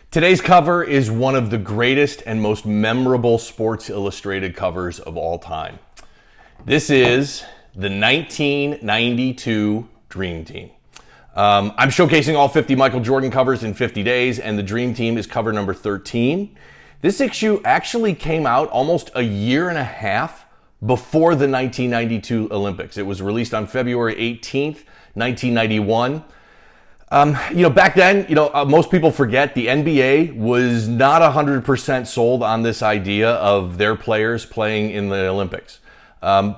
Today's cover is one of the greatest and most memorable Sports Illustrated covers of all time. This is the 1992 Dream Team. I'm showcasing all 50 Michael Jordan covers in 50 days, and the Dream Team is cover number 13. This issue actually came out almost a year and a half before the 1992 Olympics. It was released on February 18th, 1991. Back then, most people forget the NBA was not 100% sold on this idea of their players playing in the Olympics.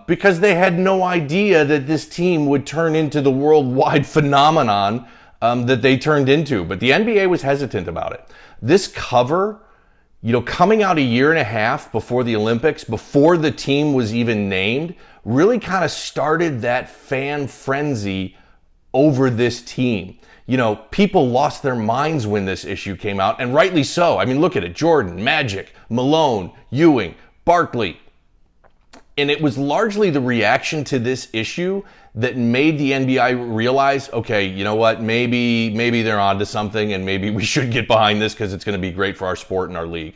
Because they had no idea that this team would turn into the worldwide phenomenon that they turned into. But the NBA was hesitant about it. This cover, coming out a year and a half before the Olympics, before the team was even named, really kind of started that fan frenzy over this team. People lost their minds when this issue came out, and rightly so. I mean, look at it. Jordan, Magic, Malone, Ewing, Barkley. And it was largely the reaction to this issue that made the NBA realize, okay, you know what, maybe they're onto something, and maybe we should get behind this because it's going to be great for our sport and our league.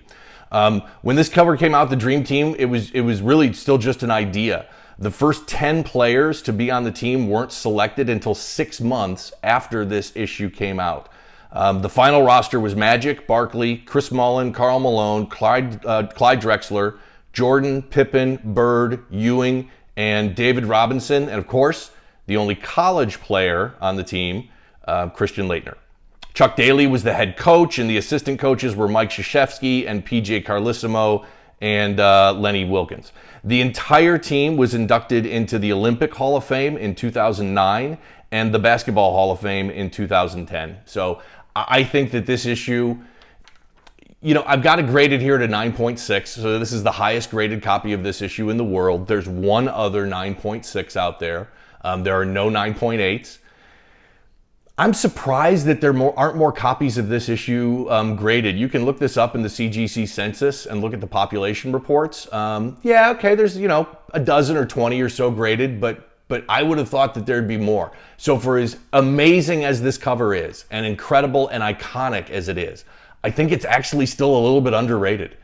When this cover came out, the Dream Team, it was really still just an idea. The first 10 players to be on the team weren't selected until 6 months after this issue came out. The final roster was Magic, Barkley, Chris Mullin, Karl Malone, Clyde Drexler, Jordan, Pippen, Bird, Ewing, and David Robinson, and of course, the only college player on the team, Christian Laettner. Chuck Daly was the head coach, and the assistant coaches were Mike Krzyzewski and PJ Carlesimo and Lenny Wilkins. The entire team was inducted into the Olympic Hall of Fame in 2009 and the Basketball Hall of Fame in 2010. So I think that this issue, I've got it graded here to 9.6, so this is the highest graded copy of this issue in the world. There's one other 9.6 out there. There are no 9.8s. I'm surprised that there aren't more copies of this issue graded. You can look this up in the CGC census and look at the population reports. There's, a dozen or 20 or so graded, but I would have thought that there'd be more. So for as amazing as this cover is, and incredible and iconic as it is, I think it's actually still a little bit underrated.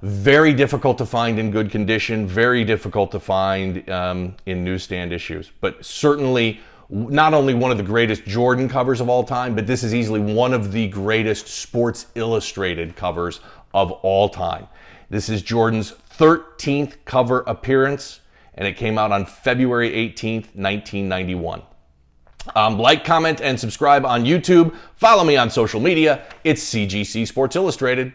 Very difficult to find in good condition, very difficult to find in newsstand issues, but certainly not only one of the greatest Jordan covers of all time, but this is easily one of the greatest Sports Illustrated covers of all time. This is Jordan's 13th cover appearance, and it came out on February 18th, 1991. Like, comment, and subscribe on YouTube. Follow me on social media. It's CGC Sports Illustrated.